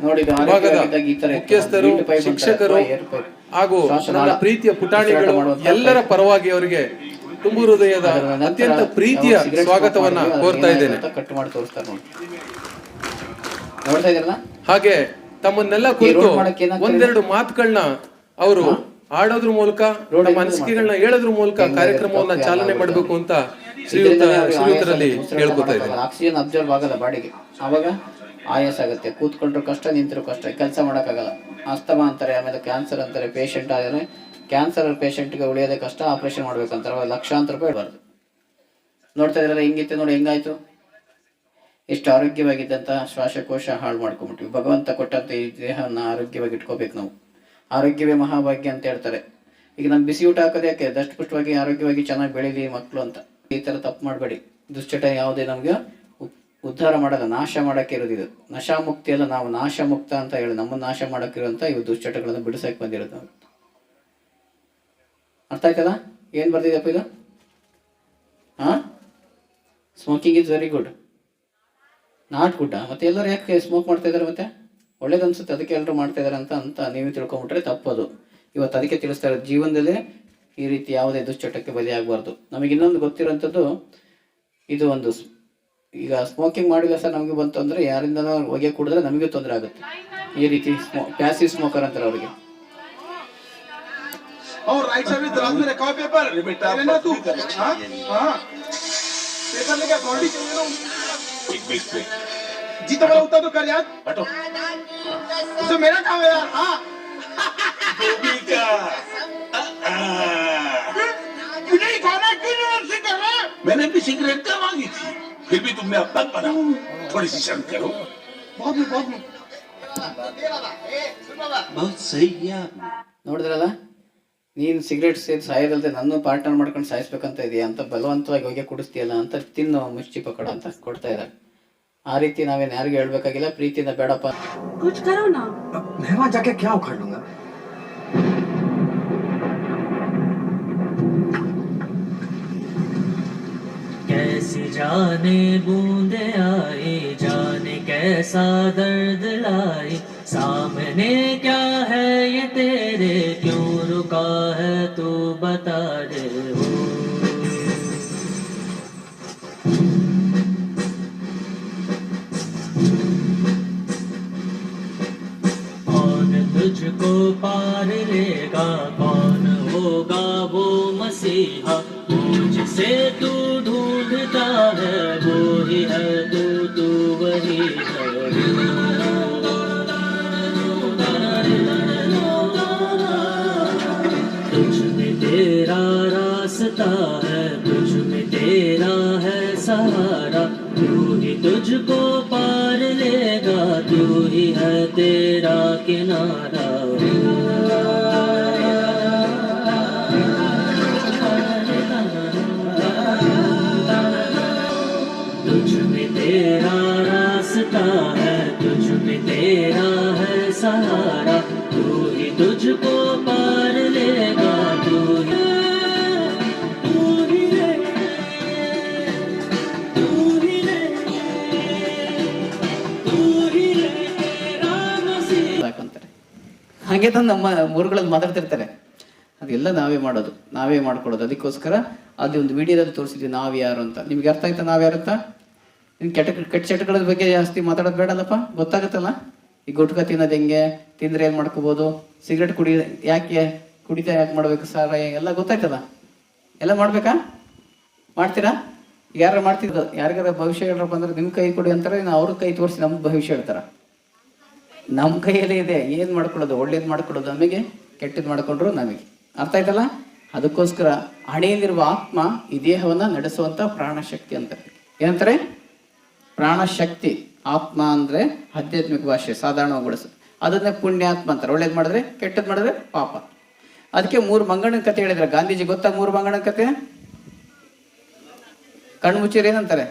ವಿಭಾಗದ ಮುಖ್ಯಸ್ಥರು, ಶಿಕ್ಷಕರು ಹಾಗೂ ನನ್ನ ಪ್ರೀತಿಯ ಪುಟಾಣಿಗಳು ಎಲ್ಲರ ಪರವಾಗಿ ಅವರಿಗೆ ತುಂಬು ಹೃದಯದ ಅತ್ಯಂತ ಪ್ರೀತಿಯ ಸ್ವಾಗತವನ್ನ ಕೋರ್ತಾ ಇದ್ದೇನೆ. ಕಟ್ ಮಾಡಿ ತೋರಿಸ್ತಾರೆ ನೋಡ್ತಾ ಇದ್ರಲ್ಲ. ಹಾಗೆ ತಮ್ಮನ್ನೆಲ್ಲ ಕುರಿತು ಒಂದೆರಡು ಮಾತುಗಳನ್ನ ಅವರು ಆಡೋದ್ರ ಮೂಲಕ, ನಮ್ಮ ಅನಿಸಿಕೆಗಳನ್ನ ಹೇಳೋದ್ರ ಮೂಲಕ ಕಾರ್ಯಕ್ರಮವನ್ನ ಚಾಲನೆ ಮಾಡಬೇಕು ಅಂತ ಶ್ರೀಯುತರಲ್ಲಿ ಹೇಳ್ಕೊತಾ ಇದ್ದಾರೆ. ಆಕ್ಸಿಜನ್ ಅಬ್ಸರ್ವ್ ಆಗಲ್ಲ ಬಾಡಿಗೆ, ಅವಾಗ ಆಯಾಸ ಆಗುತ್ತೆ, ಕೂತ್ಕೊಂಡ್ರು ಕಷ್ಟ, ನಿಂತರು ಕಷ್ಟ, ಕೆಲಸ ಮಾಡೋಕ್ಕಾಗಲ್ಲ. ಅಸ್ತಮಾ ಅಂತಾರೆ, ಆಮೇಲೆ ಕ್ಯಾನ್ಸರ್ ಅಂತಾರೆ. ಪೇಷಂಟ್ ಆದರೆ ಕ್ಯಾನ್ಸರ್ ಪೇಷಂಟ್ಗೆ ಉಳಿಯೋದೇ ಕಷ್ಟ, ಆಪರೇಷನ್ ಮಾಡ್ಬೇಕಂತಾರೆ, ಲಕ್ಷಾಂತರ ರೂಪಾಯಿ ಇಡಬಾರ್ದು. ನೋಡ್ತಾ ಇದ್ರಲ್ಲ ಹೆಂಗಿತ್ತು ನೋಡಿ, ಹೆಂಗಾಯ್ತು. ಎಷ್ಟು ಆರೋಗ್ಯವಾಗಿದ್ದಂಥ ಶ್ವಾಸಕೋಶ ಹಾಳು ಮಾಡ್ಕೊಂಬಿಟ್ವಿ. ಭಗವಂತ ಕೊಟ್ಟಂತೆ ಈ ದೇಹವನ್ನು ಆರೋಗ್ಯವಾಗಿ ಇಟ್ಕೋಬೇಕು ನಾವು. ಆರೋಗ್ಯವೇ ಮಹಾಭಾಗ್ಯ ಅಂತ ಹೇಳ್ತಾರೆ. ಈಗ ನಮ್ಮ ಬಿಸಿ ಊಟ ಹಾಕೋದು ಯಾಕೆ, ದಷ್ಟಪುಷ್ಟವಾಗಿ ಆರೋಗ್ಯವಾಗಿ ಚೆನ್ನಾಗಿ ಬೆಳೀಲಿ ಮಕ್ಕಳು ಅಂತ. ಈ ಥರ ತಪ್ಪು ಮಾಡಬೇಡಿ. ದುಶ್ಚಟ ಯಾವುದೇ ನಮಗೆ ಉದ್ಧಾರ ಮಾಡಲ್ಲ, ನಾಶ ಮಾಡೋಕ್ಕೆ ಇರೋದು. ಇದು ನಶಾಮುಕ್ತಿ ಅಲ್ಲ, ನಾವು ನಾಶಮುಕ್ತ ಅಂತ ಹೇಳಿ ನಮ್ಮನ್ನು ನಾಶ ಮಾಡೋಕ್ಕಿರೋಂಥ ಇವು ದುಶ್ಚಟಗಳನ್ನು ಬಿಡಿಸೋಕೆ ಬಂದಿರೋದು ನಾವು. ಅರ್ಥ ಆಯ್ತಲ್ಲ ಏನು ಬರ್ತಿದೆಯಪ್ಪ ಇದು? ಹಾಂ, smoking is very good, not good. ಮತ್ತೆ ಎಲ್ಲರೂ ಯಾಕೆ ಸ್ಮೋಕ್ ಮಾಡ್ತಾ ಇದ್ದಾರೆ? ಮತ್ತೆ ಒಳ್ಳೇದು ಅನ್ಸುತ್ತೆ, ಅದಕ್ಕೆ ಎಲ್ಲರೂ ಮಾಡ್ತಾ ಇದ್ದಾರೆ ಅಂತ ನೀವು ತಿಳ್ಕೊಂಬಿಟ್ರೆ ತಪ್ಪದು. ಇವತ್ತು ಅದಕ್ಕೆ ತಿಳಿಸ್ತಾ ಇರೋದು, ಜೀವನದಲ್ಲಿ ಈ ರೀತಿ ಯಾವುದೇ ದುಶ್ಚಟಕ್ಕೆ ಬಲಿಯಾಗಬಾರ್ದು. ನಮಗೆ ಇನ್ನೊಂದು ಗೊತ್ತಿರೋಂಥದ್ದು, ಇದು ಒಂದು ಈಗ ಸ್ಮೋಕಿಂಗ್ ಮಾಡಿಲ್ಲ ಸರ್ ನಮಗೆ ಬಂತು ಅಂದರೆ ಯಾರಿಂದ ಹೊಗೆ ಕುಡಿದ್ರೆ ನಮಗೂ ತೊಂದರೆ ಆಗುತ್ತೆ. ಈ ರೀತಿ ಪ್ಯಾಸಿವ್ ಸ್ಮೋಕರ್ ಅಂತಾರೆ ಅವರಿಗೆ. जीता वाला उत्तर तो कर यार, हटो। उसे मेरा काम है यार। हाँ। क्यों नहीं खाना, क्यों नहीं कर रहा? मैंने भी सिगरेट का मांगी थी, फिर भी तुमने अब तक बना। थोड़ी सी शर्म करो। बहुत सही है। ನೋಡಿದ್ರಲ್ಲ, ನೀನು ಸಿಗರೇಟ್ ಸೇರಿ ಸಾಯೋದಲ್ದೆ ನನ್ನ ಪಾರ್ಟ್ನರ್ ಮಾಡ್ಕೊಂಡು ಸಾಯಿಸ್ಬೇಕಂತ ಇದೆಯಾ ಅಂತ ಬಲವಂತವಾಗಿ ಹೊಗೆ ಕುಡಿಸ್ತೀಯಲ್ಲ ಅಂತ ತಿನ್ನು ಮುಚ್ಚಿ ಪಕಡ ಅಂತ ಕೊಡ್ತಾ ಇದ್ದಾರೆ. ಆ ರೀತಿ ನಾವೇನು ಯಾರಿಗೂ ಹೇಳ್ಬೇಕಾಗಿಲ್ಲ, ಪ್ರೀತಿಯಿಂದ ಬೇಡಪ್ಪ. कुछ करो ना, मैं वहां जाके क्या उखाड़ लूंगा. कैसी जाने बूंदे आए, जाने कैसा दर्द लाए, सामने क्या है ये तेरे, क्यों रुका है तू बता दे. तुझको पार लेगा, कौन होगा वो मसीहा, मुझसे तू ढूंढता है, वो ही है तू वही है. तुझ में तेरा रास्ता है, तुझ में तेरा है सहारा, तू ही तुझको पार लेगा, तू ही है तेरा किनारा. तुझ में तेरा रास्ता है, तुझ में तेरा है सहारा, तू ही तुझको पार लेगा, तू ही ಹಾಗೆ ನಮ್ಮ ಊರುಗಳಲ್ಲಿ ಮಾತಾಡ್ತಿರ್ತಾರೆ. ಅದೆಲ್ಲ ನಾವೇ ಮಾಡೋದು, ನಾವೇ ಮಾಡ್ಕೊಡೋದು. ಅದಕ್ಕೋಸ್ಕರ ಅದು ಒಂದು ವಿಡಿಯೋದಲ್ಲಿ ತೋರಿಸಿದ್ವಿ ನಾವು ಯಾರು ಅಂತ. ನಿಮ್ಗೆ ಅರ್ಥ ಆಯ್ತಾ ನಾವು ಯಾರು ಅಂತ? ನಿಮ್ಗೆ ಕೆಟ್ಟ ಚಟಗಳ ಬಗ್ಗೆ ಜಾಸ್ತಿ ಮಾತಾಡೋದು ಬೇಡಲ್ಲಪ್ಪ, ಗೊತ್ತಾಗುತ್ತಲ್ಲ. ಈ ಗುಟ್ಕ ತಿನ್ನೋದು ಹೆಂಗೆ, ತಿಂದರೆ ಏನು ಮಾಡ್ಕೋಬೋದು, ಸಿಗರೇಟ್ ಯಾಕೆ ಕುಡಿತಾ ಯಾಕೆ ಮಾಡಬೇಕು ಸರ್, ಎಲ್ಲ ಗೊತ್ತಾಯ್ತಲ್ಲ. ಎಲ್ಲ ಮಾಡಬೇಕಾ? ಮಾಡ್ತೀರಾ? ಯಾರು ಮಾಡ್ತಿದ್ರು, ಯಾರಿಗಾರ ಭವಿಷ್ಯ ಹೇಳ್ರಪ್ಪ ಅಂದ್ರೆ ನಿಮ್ಮ ಕೈ ಕೊಡಿ ಅಂತಾರೆ, ಅವ್ರ ಕೈ ತೋರಿಸಿ ನಮ್ಗೆ ಭವಿಷ್ಯ ಹೇಳ್ತಾರೆ. ನಮ್ಮ ಕೈಯಲ್ಲೇ ಇದೆ ಏನು ಮಾಡ್ಕೊಳ್ಳೋದು, ಒಳ್ಳೇದು ಮಾಡ್ಕೊಳ್ಳೋದು ನಮಗೆ, ಕೆಟ್ಟದ್ದು ಮಾಡಿಕೊಂಡ್ರು ನಮಗೆ. ಅರ್ಥ ಆಯ್ತಲ್ಲ? ಅದಕ್ಕೋಸ್ಕರ ಹಣೆಯಲ್ಲಿರುವ ಆತ್ಮ ಈ ದೇಹವನ್ನು ನಡೆಸುವಂಥ ಪ್ರಾಣಶಕ್ತಿ ಅಂತಾರೆ. ಏನಂತಾರೆ? ಪ್ರಾಣಶಕ್ತಿ. ಆತ್ಮ ಅಂದರೆ ಆಧ್ಯಾತ್ಮಿಕ ಭಾಷೆ, ಸಾಧಾರಣಗೊಳಿಸು. ಅದನ್ನೇ ಪುಣ್ಯಾತ್ಮ ಅಂತಾರೆ. ಒಳ್ಳೇದು ಮಾಡಿದ್ರೆ, ಕೆಟ್ಟದ್ದು ಮಾಡಿದ್ರೆ ಪಾಪ. ಅದಕ್ಕೆ 3 ಮಂಗನ ಕತೆ ಹೇಳಿದ್ರೆ ಗಾಂಧೀಜಿ. ಗೊತ್ತಾ 3 ಮಂಗನ ಕತೆ? ಕಣ್ಣು ಮುಚ್ಚಿರಿ ಏನಂತಾರೆ?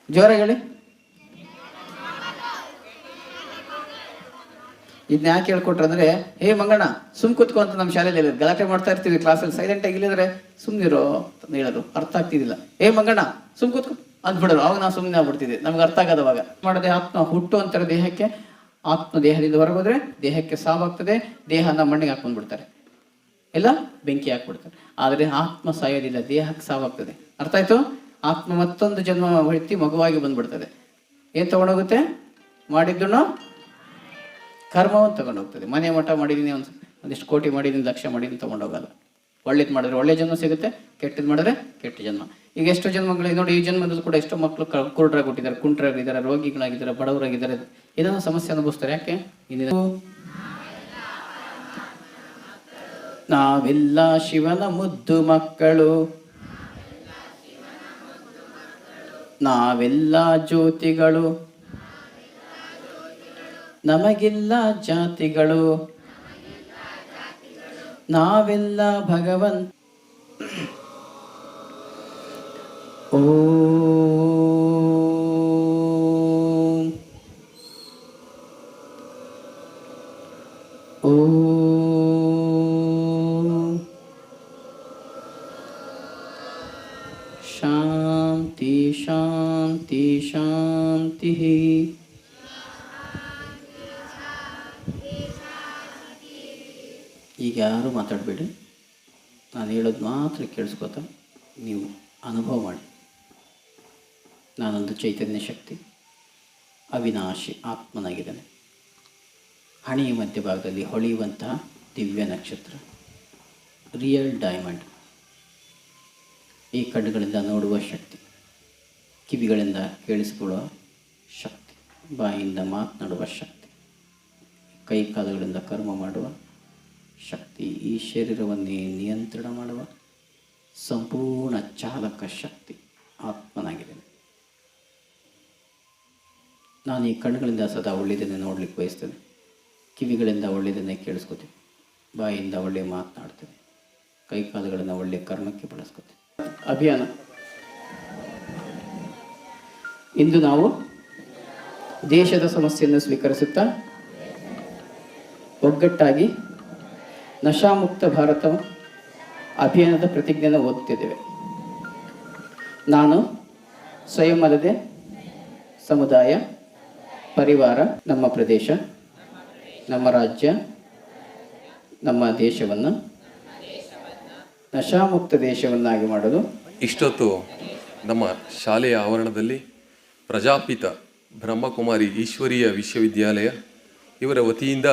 ಜೋರಾಗಿ ಹೇಳಿ. ಇದನ್ನ ಯಾಕೆ ಹೇಳ್ಕೊಟ್ರೆ ಅಂದ್ರೆ, ಹೇ ಮಂಗಣ್ಣ ಸುಮ್ ಕೂತ್ಕೊ ಅಂತ ನಮ್ಮ ಶಾಲೆಯಲ್ಲಿ ಹೇಳಿದ್ರು. ಗಲಾಟೆ ಮಾಡ್ತಾ ಇರ್ತೀವಿ ಕ್ಲಾಸಲ್ಲಿ, ಸೈಲೆಂಟ್ ಆಗಿ ಇಲ್ಲಿದ್ರೆ ಸುಮ್ಮನಿರೋ ಅಂತ ಹೇಳೋದು, ಅರ್ಥ ಆಗ್ತಿದ್ದಿಲ್ಲ. ಹೇ ಮಂಗಣ್ಣ ಸುಮ್ ಕೂತ್ಕೊ ಅಂದ್ಬಿಡೋರು. ಅವಾಗ ನಾವು ಸುಮ್ಮನೆ ಆಗ್ಬಿಡ್ತಿದ್ದೆ, ನಮ್ಗೆ ಅರ್ಥ ಆಗೋದವಾಗ. ಮಾಡದೆ ಆತ್ಮ ಹುಟ್ಟು ಅಂತಾರೆ ದೇಹಕ್ಕೆ, ಆತ್ಮ ದೇಹದಿಂದ ಹೊರಗೋದ್ರೆ ದೇಹಕ್ಕೆ ಸಾವಾಗ್ತದೆ, ದೇಹನ ಮಣ್ಣಿಗೆ ಹಾಕೊಂಡ್ಬಿಡ್ತಾರೆ, ಎಲ್ಲ ಬೆಂಕಿ ಹಾಕ್ಬಿಡ್ತಾರೆ. ಆದರೆ ಆತ್ಮ ಸಾಯೋದಿಲ್ಲ, ದೇಹಕ್ಕೆ ಸಾವಾಗ್ತದೆ. ಅರ್ಥ ಆಯ್ತು? ಆತ್ಮ ಮತ್ತೊಂದು ಜನ್ಮ ಹೊತ್ತಿ ಮಗುವಾಗಿ ಬಂದ್ಬಿಡ್ತದೆ. ಏನು ತಗೊಂಡೋಗುತ್ತೆ? ಮಾಡಿದ್ದನ್ನು ಕರ್ಮವನ್ನು ತಗೊಂಡೋಗ್ತದೆ. ಮನೆ ಮಠ ಮಾಡಿದ್ದೀನಿ, ಒಂದಿಷ್ಟು ಕೋಟಿ ಮಾಡಿದ್ದೀನಿ, ಲಕ್ಷ ಮಾಡಿದ್ದೀನಿ, ತಗೊಂಡೋಗಲ್ಲ. ಒಳ್ಳೇದು ಮಾಡಿದ್ರೆ ಒಳ್ಳೆ ಜನ್ಮ ಸಿಗುತ್ತೆ, ಕೆಟ್ಟದ್ದು ಮಾಡಿದ್ರೆ ಕೆಟ್ಟ ಜನ್ಮ. ಈಗ ಎಷ್ಟೋ ಜನ್ಮಗಳಿಗೆ ನೋಡಿ, ಈ ಜನ್ಮದಲ್ಲಿ ಕೂಡ ಎಷ್ಟೋ ಮಕ್ಕಳು ಕುರುಡರಾಗಿಟ್ಟಿದ್ದಾರೆ, ಕುಂಟರಾಗಿದ್ದಾರೆ, ರೋಗಿಗಳಾಗಿದ್ದಾರೆ, ಬಡವರಾಗಿದ್ದಾರೆ, ಏನೋ ಸಮಸ್ಯೆ ಅನುಭವಿಸ್ತಾರೆ. ಯಾಕೆ? ನಾವೆಲ್ಲ ಶಿವನ ಮುದ್ದು ಮಕ್ಕಳು, ನಾವೆಲ್ಲ ಜ್ಯೋತಿಗಳು, ನಮಗಿಲ್ಲ ಜಾತಿಗಳು, ನಾವೆಲ್ಲ ಭಗವಂತ. ಓಂ ಓಂ ಶಾಂತಿ ಶಾಂತಿ ಶಾಂತಿ. ಈಗ ಯಾರು ಮಾತಾಡಬೇಡಿ, ನಾನು ಹೇಳೋದು ಮಾತ್ರ ಕೇಳಿಸ್ಕೊತ ನೀವು ಅನುಭವ ಮಾಡಿ. ನಾನೊಂದು ಚೈತನ್ಯ ಶಕ್ತಿ, ಅವಿನಾಶಿ ಆತ್ಮನಾಗಿದ್ದೇನೆ. ಹಣೆಯ ಮಧ್ಯಭಾಗದಲ್ಲಿ ಹೊಳೆಯುವಂತಹ ದಿವ್ಯ ನಕ್ಷತ್ರ, ರಿಯಲ್ ಡೈಮಂಡ್. ಈ ಕಣ್ಣುಗಳಿಂದ ನೋಡುವ ಶಕ್ತಿ, ಕಿವಿಗಳಿಂದ ಕೇಳಿಸಿಕೊಳ್ಳುವ ಶಕ್ತಿ, ಬಾಯಿಯಿಂದ ಮಾತನಾಡುವ ಶಕ್ತಿ, ಕೈ ಕಾಲುಗಳಿಂದ ಕರ್ಮ ಮಾಡುವ ಶಕ್ತಿ, ಈ ಶರೀರವನ್ನೇ ನಿಯಂತ್ರಣ ಮಾಡುವ ಸಂಪೂರ್ಣ ಚಾಲಕ ಶಕ್ತಿ ಆತ್ಮನಾಗಿದ್ದೇನೆ. ನಾನು ಈ ಕಣ್ಣುಗಳಿಂದ ಸದಾ ಒಳ್ಳೆಯದನ್ನೇ ನೋಡಲಿಕ್ಕೆ ಬಯಸ್ತೇನೆ, ಕಿವಿಗಳಿಂದ ಒಳ್ಳೆಯದನ್ನೇ ಕೇಳಿಸ್ಕೊತೀನಿ, ಬಾಯಿಯಿಂದ ಒಳ್ಳೆಯ ಮಾತನಾಡ್ತೇನೆ, ಕೈ ಕಾಲುಗಳನ್ನು ಒಳ್ಳೆಯ ಕರ್ಮಕ್ಕೆ ಬಳಸ್ಕೊತೀನಿ. ಅಭಿಯಾನ. ಇಂದು ನಾವು ದೇಶದ ಸಮಸ್ಯೆಯನ್ನು ಸ್ವೀಕರಿಸುತ್ತಾ ಒಗ್ಗಟ್ಟಾಗಿ ನಶಾಮುಕ್ತ ಭಾರತ ಅಭಿಯಾನದ ಪ್ರತಿಜ್ಞೆಯನ್ನು ಓದುತ್ತಿದ್ದೇವೆ. ನಾನು ಸ್ವಯಂ ಅಲ್ಲದೆ ಸಮುದಾಯ, ಪರಿವಾರ, ನಮ್ಮ ಪ್ರದೇಶ, ನಮ್ಮ ರಾಜ್ಯ, ನಮ್ಮ ದೇಶವನ್ನು ನಶಾಮುಕ್ತ ದೇಶವನ್ನಾಗಿ ಮಾಡಲು. ಇಷ್ಟೊತ್ತು ನಮ್ಮ ಶಾಲೆಯ ಆವರಣದಲ್ಲಿ ಪ್ರಜಾಪಿತ ಬ್ರಹ್ಮಕುಮಾರಿ ಈಶ್ವರೀಯ ವಿಶ್ವವಿದ್ಯಾಲಯ ಇವರ ವತಿಯಿಂದ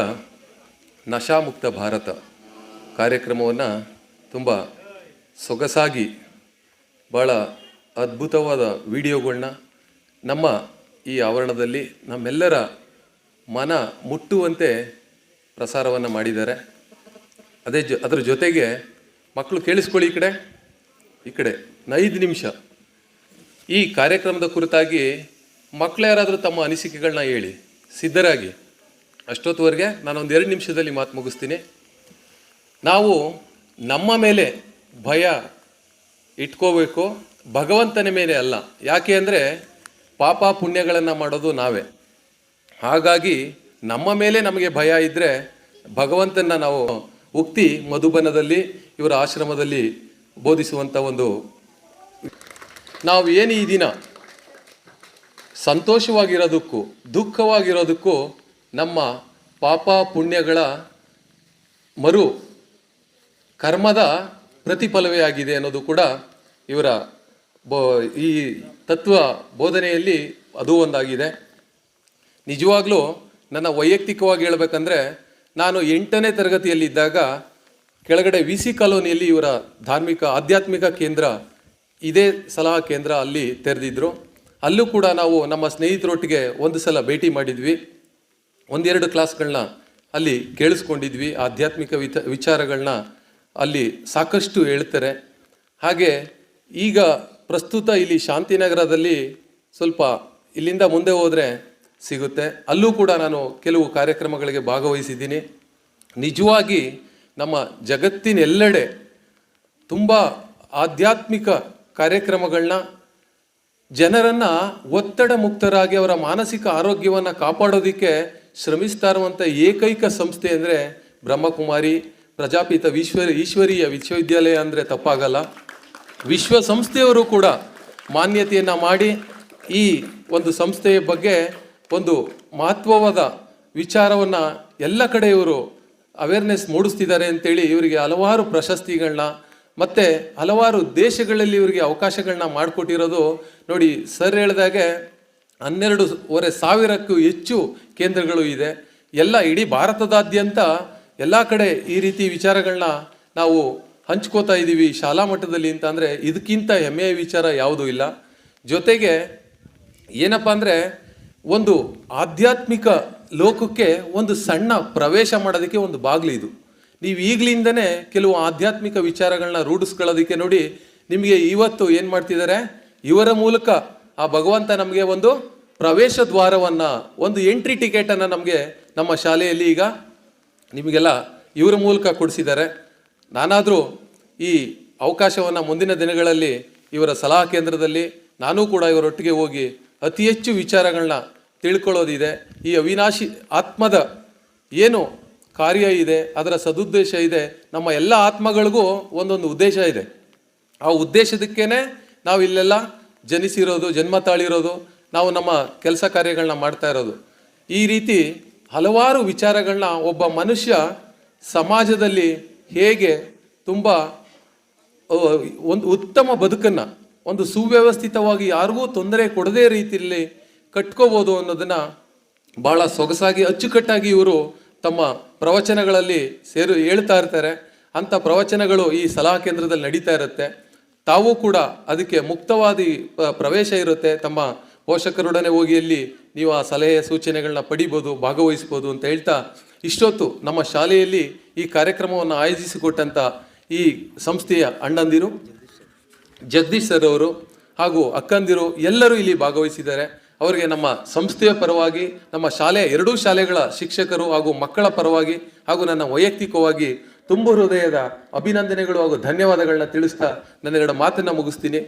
ನಶಾಮುಕ್ತ ಭಾರತ ಕಾರ್ಯಕ್ರಮವನ್ನು ತುಂಬ ಸೊಗಸಾಗಿ ಭಾಳ ಅದ್ಭುತವಾದ ವಿಡಿಯೋಗಳನ್ನ ನಮ್ಮ ಈ ಆವರಣದಲ್ಲಿ ನಮ್ಮೆಲ್ಲರ ಮನ ಮುಟ್ಟುವಂತೆ ಪ್ರಸಾರವನ್ನು ಮಾಡಿದ್ದಾರೆ. ಅದರ ಜೊತೆಗೆ ಮಕ್ಕಳು ಕೇಳಿಸ್ಕೊಳ್ಳಿ, ಈ ಕಡೆ 5 ನಿಮಿಷ ಈ ಕಾರ್ಯಕ್ರಮದ ಕುರಿತಾಗಿ ಮಕ್ಕಳು ಯಾರಾದರೂ ತಮ್ಮ ಅನಿಸಿಕೆಗಳನ್ನ ಹೇಳಿ ಸಿದ್ಧರಾಗಿ. ಅಷ್ಟೊತ್ತುವರೆಗೆ ನಾನೊಂದು 2 ನಿಮಿಷದಲ್ಲಿ ಮಾತು ಮುಗಿಸ್ತೀನಿ. ನಾವು ನಮ್ಮ ಮೇಲೆ ಭಯ ಇಟ್ಕೋಬೇಕು, ಭಗವಂತನ ಮೇಲೆ ಅಲ್ಲ. ಯಾಕೆ ಅಂದರೆ ಪಾಪ ಪುಣ್ಯಗಳನ್ನು ಮಾಡೋದು ನಾವೇ. ಹಾಗಾಗಿ ನಮ್ಮ ಮೇಲೆ ನಮಗೆ ಭಯ ಇದ್ದರೆ ಭಗವಂತನ ನಾವು ಉಕ್ತಿ ಮಧುಬನದಲ್ಲಿ ಇವರ ಆಶ್ರಮದಲ್ಲಿ ಬೋಧಿಸುವಂಥ ಒಂದು, ನಾವು ಏನು ಈ ದಿನ ಸಂತೋಷವಾಗಿರೋದಕ್ಕೂ ದುಃಖವಾಗಿರೋದಕ್ಕೂ ನಮ್ಮ ಪಾಪ ಪುಣ್ಯಗಳ ಮರು ಕರ್ಮದ ಪ್ರತಿಫಲವೇ ಆಗಿದೆ ಅನ್ನೋದು ಕೂಡ ಇವರ ಈ ತತ್ವ ಬೋಧನೆಯಲ್ಲಿ ಅದು ಒಂದಾಗಿದೆ. ನಿಜವಾಗ್ಲೂ ನನ್ನ ವೈಯಕ್ತಿಕವಾಗಿ ಹೇಳಬೇಕಂದ್ರೆ, ನಾನು 8ನೇ ತರಗತಿಯಲ್ಲಿದ್ದಾಗ ಕೆಳಗಡೆ VC ಕಾಲೋನಿಯಲ್ಲಿ ಇವರ ಆಧ್ಯಾತ್ಮಿಕ ಕೇಂದ್ರ, ಇದೇ ಸಲಹಾ ಕೇಂದ್ರ ಅಲ್ಲಿ ತೆರೆದಿದ್ರು. ಅಲ್ಲೂ ಕೂಡ ನಾವು ನಮ್ಮ ಸ್ನೇಹಿತರೊಟ್ಟಿಗೆ ಒಂದು ಸಲ ಭೇಟಿ ಮಾಡಿದ್ವಿ. 1-2 ಕ್ಲಾಸ್ಗಳನ್ನ ಅಲ್ಲಿ ಕೇಳಿಸ್ಕೊಂಡಿದ್ವಿ. ಆಧ್ಯಾತ್ಮಿಕ ವಿಚಾರಗಳನ್ನ ಅಲ್ಲಿ ಸಾಕಷ್ಟು ಹೇಳ್ತಾರೆ. ಹಾಗೆ ಈಗ ಪ್ರಸ್ತುತ ಇಲ್ಲಿ ಶಾಂತಿನಗರದಲ್ಲಿ ಸ್ವಲ್ಪ ಇಲ್ಲಿಂದ ಮುಂದೆ ಹೋದರೆ ಸಿಗುತ್ತೆ, ಅಲ್ಲೂ ಕೂಡ ನಾನು ಕೆಲವು ಕಾರ್ಯಕ್ರಮಗಳಿಗೆ ಭಾಗವಹಿಸಿದ್ದೀನಿ. ನಿಜವಾಗಿ ನಮ್ಮ ಜಗತ್ತಿನೆಲ್ಲೆಡೆ ತುಂಬ ಆಧ್ಯಾತ್ಮಿಕ ಕಾರ್ಯಕ್ರಮಗಳನ್ನ, ಜನರನ್ನು ಒತ್ತಡ ಮುಕ್ತರಾಗಿ ಅವರ ಮಾನಸಿಕ ಆರೋಗ್ಯವನ್ನು ಕಾಪಾಡೋದಕ್ಕೆ ಶ್ರಮಿಸ್ತಾ ಇರುವಂಥ ಏಕೈಕ ಸಂಸ್ಥೆ ಅಂದರೆ ಬ್ರಹ್ಮಕುಮಾರಿ ಪ್ರಜಾಪಿತ ಈಶ್ವರೀಯ ವಿಶ್ವವಿದ್ಯಾಲಯ ಅಂದರೆ ತಪ್ಪಾಗಲ್ಲ. ವಿಶ್ವಸಂಸ್ಥೆಯವರು ಕೂಡ ಮಾನ್ಯತೆಯನ್ನು ಮಾಡಿ ಈ ಒಂದು ಸಂಸ್ಥೆಯ ಬಗ್ಗೆ ಒಂದು ಮಹತ್ವವಾದ ವಿಚಾರವನ್ನು ಎಲ್ಲ ಕಡೆ ಇವರು ಅವೇರ್ನೆಸ್ ಮೂಡಿಸ್ತಿದ್ದಾರೆ ಅಂತೇಳಿ ಇವರಿಗೆ ಹಲವಾರು ಪ್ರಶಸ್ತಿಗಳನ್ನ ಮತ್ತು ಹಲವಾರು ದೇಶಗಳಲ್ಲಿ ಇವರಿಗೆ ಅವಕಾಶಗಳನ್ನ ಮಾಡಿಕೊಟ್ಟಿರೋದು ನೋಡಿ. ಸರ್ ಹೇಳಿದಾಗೆ 12,500ಕ್ಕೂ ಹೆಚ್ಚು ಕೇಂದ್ರಗಳು ಇದೆ. ಎಲ್ಲ ಇಡೀ ಭಾರತದಾದ್ಯಂತ ಎಲ್ಲ ಕಡೆ ಈ ರೀತಿ ವಿಚಾರಗಳನ್ನ ನಾವು ಹಂಚ್ಕೋತಾ ಇದ್ದೀವಿ ಶಾಲಾ ಮಟ್ಟದಲ್ಲಿ ಅಂತ ಅಂದರೆ ಇದಕ್ಕಿಂತ ಹೆಮ್ಮೆಯ ವಿಚಾರ ಯಾವುದೂ ಇಲ್ಲ. ಜೊತೆಗೆ ಏನಪ್ಪ ಅಂದರೆ ಒಂದು ಆಧ್ಯಾತ್ಮಿಕ ಲೋಕಕ್ಕೆ ಒಂದು ಸಣ್ಣ ಪ್ರವೇಶ ಮಾಡೋದಕ್ಕೆ ಒಂದು ಬಾಗಿಲು ಇದು. ನೀವು ಈಗಲಿಂದನೇ ಕೆಲವು ಆಧ್ಯಾತ್ಮಿಕ ವಿಚಾರಗಳನ್ನ ರೂಢಿಸ್ಕೊಳ್ಳೋದಕ್ಕೆ ನೋಡಿ ನಿಮಗೆ ಇವತ್ತು ಏನು ಮಾಡ್ತಿದ್ದಾರೆ, ಇವರ ಮೂಲಕ ಆ ಭಗವಂತ ನಮಗೆ ಒಂದು ಪ್ರವೇಶ ದ್ವಾರವನ್ನು, ಒಂದು ಎಂಟ್ರಿ ಟಿಕೆಟನ್ನು ನಮಗೆ ನಮ್ಮ ಶಾಲೆಯಲ್ಲಿ ಈಗ ನಿಮಗೆಲ್ಲ ಇವರ ಮೂಲಕ ಕೊಡಿಸಿದ್ದಾರೆ. ನಾನಾದರೂ ಈ ಅವಕಾಶವನ್ನು ಮುಂದಿನ ದಿನಗಳಲ್ಲಿ ಇವರ ಸಲಹಾ ಕೇಂದ್ರದಲ್ಲಿ ನಾನೂ ಕೂಡ ಇವರೊಟ್ಟಿಗೆ ಹೋಗಿ ಅತಿ ಹೆಚ್ಚು ವಿಚಾರಗಳನ್ನ ತಿಳ್ಕೊಳ್ಳೋದಿದೆ. ಈ ಅವಿನಾಶಿ ಆತ್ಮದ ಏನು ಕಾರ್ಯ ಇದೆ, ಅದರ ಸದುದ್ದೇಶ ಇದೆ. ನಮ್ಮ ಎಲ್ಲ ಆತ್ಮಗಳಿಗೂ ಒಂದೊಂದು ಉದ್ದೇಶ ಇದೆ. ಆ ಉದ್ದೇಶದಕ್ಕೇನೆ ನಾವು ಇಲ್ಲೆಲ್ಲ ಜನಿಸಿರೋದು, ಜನ್ಮ ತಾಳಿರೋದು, ನಾವು ನಮ್ಮ ಕೆಲಸ ಕಾರ್ಯಗಳನ್ನ ಮಾಡ್ತಾ ಇರೋದು. ಈ ರೀತಿ ಹಲವಾರು ವಿಚಾರಗಳನ್ನ ಒಬ್ಬ ಮನುಷ್ಯ ಸಮಾಜದಲ್ಲಿ ಹೇಗೆ ತುಂಬ ಒಂದು ಉತ್ತಮ ಬದುಕನ್ನು, ಒಂದು ಸುವ್ಯವಸ್ಥಿತವಾಗಿ ಯಾರಿಗೂ ತೊಂದರೆ ಕೊಡದೇ ರೀತಿಯಲ್ಲಿ ಕಟ್ಕೋಬೋದು ಅನ್ನೋದನ್ನು ಭಾಳ ಸೊಗಸಾಗಿ ಅಚ್ಚುಕಟ್ಟಾಗಿ ಇವರು ತಮ್ಮ ಪ್ರವಚನಗಳಲ್ಲಿ ಹೇಳ್ತಾ ಇರ್ತಾರೆ. ಅಂಥ ಪ್ರವಚನಗಳು ಈ ಸಲಹಾ ಕೇಂದ್ರದಲ್ಲಿ ನಡೀತಾ ಇರುತ್ತೆ. ತಾವೂ ಕೂಡ ಅದಕ್ಕೆ ಮುಕ್ತವಾದಿ ಪ್ರವೇಶ ಇರುತ್ತೆ. ತಮ್ಮ ಪೋಷಕರೊಡನೆ ಹೋಗಿ ಅಲ್ಲಿ ನೀವು ಆ ಸಲಹೆ ಸೂಚನೆಗಳನ್ನ ಪಡಿಬೋದು, ಭಾಗವಹಿಸ್ಬೋದು ಅಂತ ಹೇಳ್ತಾ, ಇಷ್ಟೊತ್ತು ನಮ್ಮ ಶಾಲೆಯಲ್ಲಿ ಈ ಕಾರ್ಯಕ್ರಮವನ್ನು ಆಯೋಜಿಸಿಕೊಟ್ಟಂಥ ಈ ಸಂಸ್ಥೆಯ ಅಣ್ಣಂದಿರು ಜಗದೀಶ್ ಸರ್ ಅವರು ಹಾಗೂ ಅಕ್ಕಂದಿರು ಎಲ್ಲರೂ ಇಲ್ಲಿ ಭಾಗವಹಿಸಿದ್ದಾರೆ. ಅವರಿಗೆ ನಮ್ಮ ಸಂಸ್ಥೆಯ ಪರವಾಗಿ, ನಮ್ಮ ಶಾಲೆಯ ಎರಡೂ ಶಾಲೆಗಳ ಶಿಕ್ಷಕರು ಹಾಗೂ ಮಕ್ಕಳ ಪರವಾಗಿ ಹಾಗೂ ನನ್ನ ವೈಯಕ್ತಿಕವಾಗಿ ತುಂಬ ಹೃದಯದ ಅಭಿನಂದನೆಗಳು ಹಾಗೂ ಧನ್ಯವಾದಗಳನ್ನ ತಿಳಿಸ್ತಾ ನನ್ನೆರಡು ಮಾತನ್ನ ಮುಗಿಸ್ತೀನಿ.